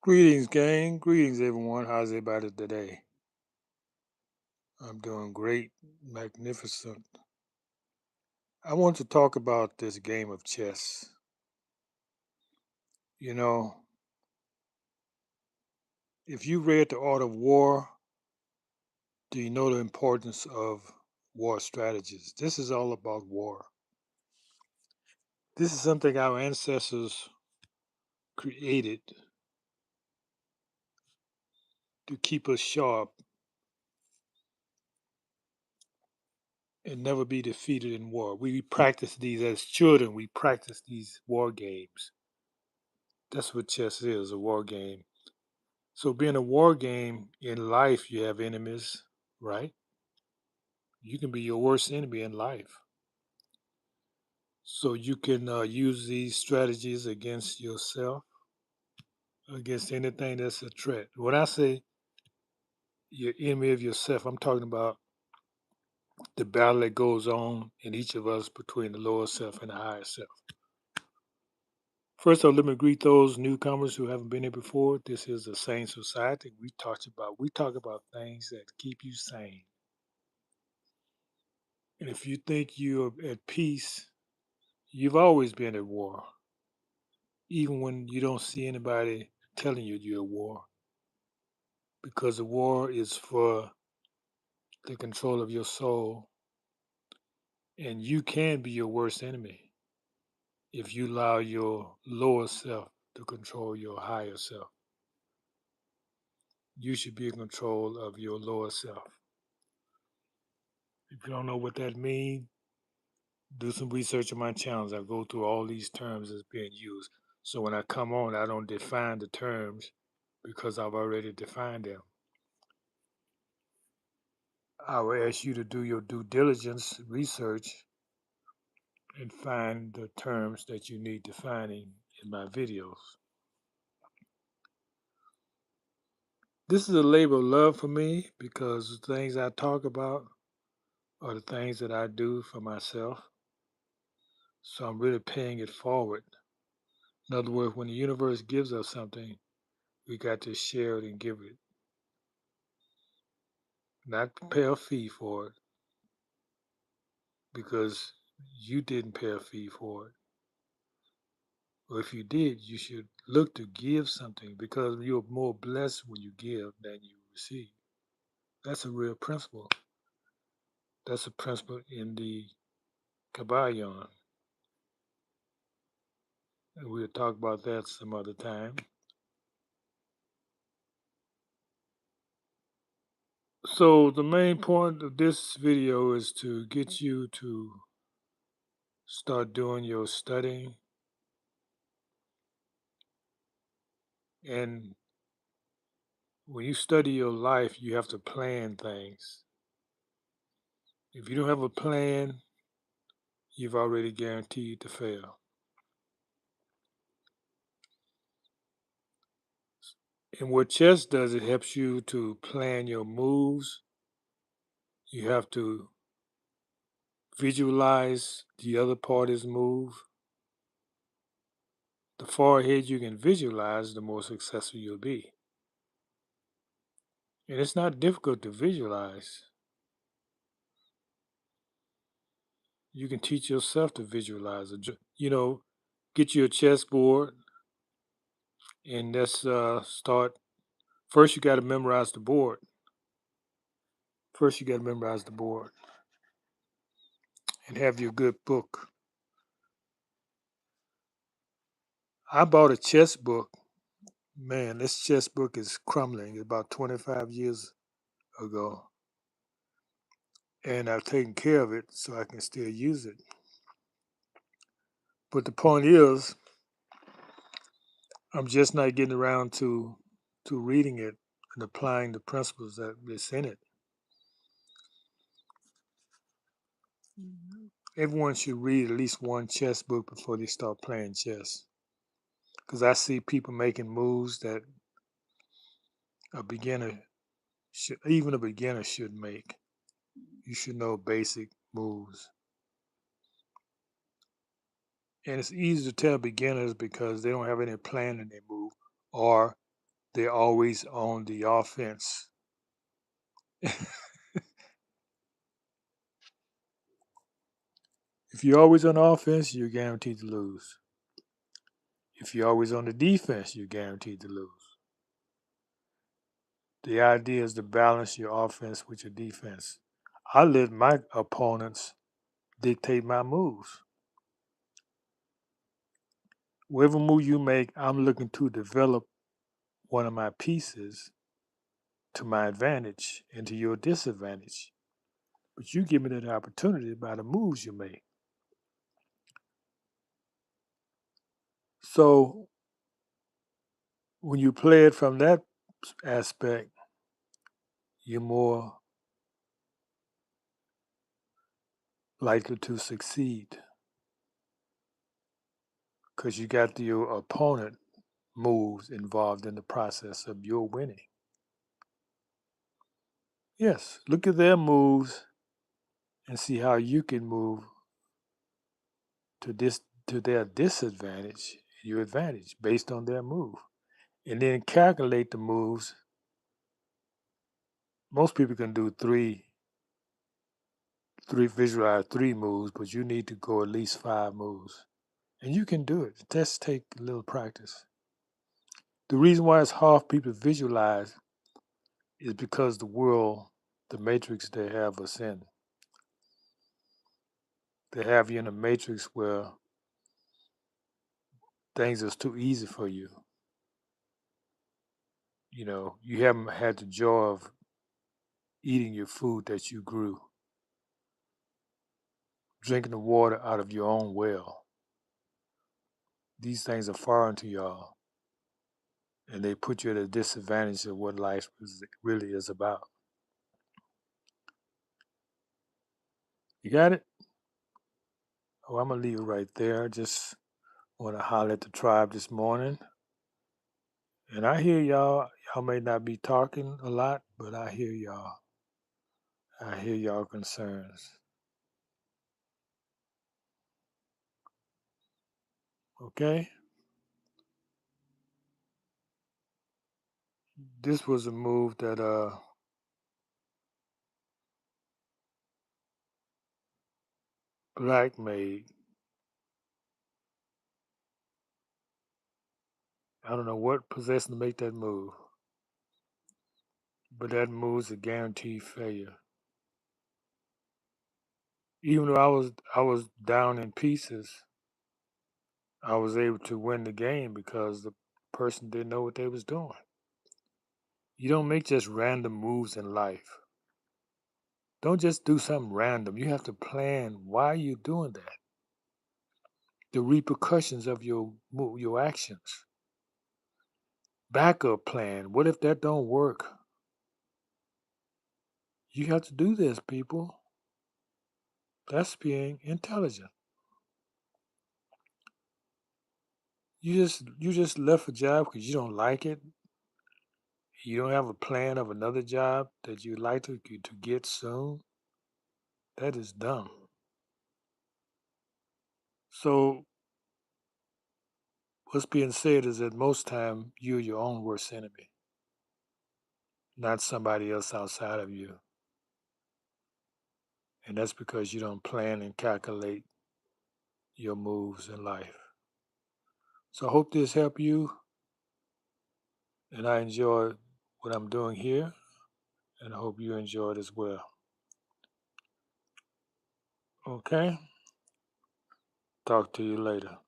Greetings, gang. Greetings, everyone. How's everybody today? I'm doing great, magnificent. I want to talk about this game of chess. You know, if you read The Art of War, do you know the importance of war strategies? This is all about war. This is something our ancestors created to keep us sharp and never be defeated in war. We practice these as children, we practice these war games. That's what chess is, a war game. So being a war game in life, you have enemies, right? You can be your worst enemy in life. So you can use these strategies against yourself, against anything that's a threat. When I say your enemy of yourself, I'm talking about the battle that goes on in each of us between the lower self and the higher self. First of all, let me greet those newcomers who haven't been here before. This is the Sane Society. We talk about things that keep you sane. And if you think you're at peace, you've always been at war, even when you don't see anybody telling you you're at war, because the war is for the control of your soul, and you can be your worst enemy if you allow your lower self to control your higher self. You should be in control of your lower self. If you don't know what that means, do some research on my channels. I go through all these terms that's being used. So when I come on, I don't define the terms because I've already defined them. I will ask you to do your due diligence research and find the terms that you need defining in my videos. This is a labor of love for me because the things I talk about are the things that I do for myself. So I'm really paying it forward. In other words, when the universe gives us something, we got to share it and give it, not pay a fee for it because you didn't pay a fee for it. Or if you did, you should look to give something because you're more blessed when you give than you receive. That's a real principle. That's a principle in the Kabbalion. And we'll talk about that some other time. So the main point of this video is to get you to start doing your studying. And when you study your life, you have to plan things. If you don't have a plan, you've already guaranteed to fail. And what chess does, it helps you to plan your moves. You have to visualize the other party's move. The far ahead you can visualize, the more successful you'll be. And it's not difficult to visualize. You can teach yourself to visualize. Get you a chessboard and let's start. First, you got to memorize the board. First, you got to memorize the board and have your good book. I bought a chess book. Man, this chess book is crumbling. It's about 25 years ago. And I've taken care of it so I can still use it. But the point is, I'm just not getting around to reading it and applying the principles that is in it. Everyone should read at least one chess book before they start playing chess. Because I see people making moves that a beginner even a beginner should make. You should know basic moves. And it's easy to tell beginners because they don't have any plan in their move, or they're always on the offense. If you're always on offense, you're guaranteed to lose. If you're always on the defense, you're guaranteed to lose. The idea is to balance your offense with your defense. I let my opponents dictate my moves. Whatever move you make, I'm looking to develop one of my pieces to my advantage and to your disadvantage. But you give me that opportunity by the moves you make. So when you play it from that aspect, you're more likely to succeed because you got your opponent moves involved in the process of your winning. Yes, look at their moves and see how you can move to this to their disadvantage, your advantage based on their move. And then calculate the moves. Most people can do visualize three moves, but you need to go at least 5 moves. And you can do it. Just take a little practice. The reason why it's hard for people to visualize is because the world, the matrix they have us in. They have you in a matrix where things are too easy for you. You know, you haven't had the joy of eating your food that you grew, drinking the water out of your own well. These things are foreign to y'all, and they put you at a disadvantage of what life really is about. You got it? Oh, I'm going to leave it right there. Just want to holler at the tribe this morning. And I hear y'all. Y'all may not be talking a lot, but I hear y'all. I hear y'all concerns. Okay? This was a move that Black made. I don't know what possessed him to make that move, but that move's a guaranteed failure. Even though I was down in pieces, I was able to win the game because the person didn't know what they was doing. You don't make just random moves in life. Don't just do something random. You have to plan why you're doing that. The repercussions of your actions. Backup plan. What if that don't work? You have to do this, people. That's being intelligent. You just left a job because you don't like it. You don't have a plan of another job that you'd like to get soon. That is dumb. So what's being said is that most time you're your own worst enemy, not somebody else outside of you. And that's because you don't plan and calculate your moves in life. So I hope this helped you, and I enjoy what I'm doing here, and I hope you enjoy it as well. Okay? Talk to you later.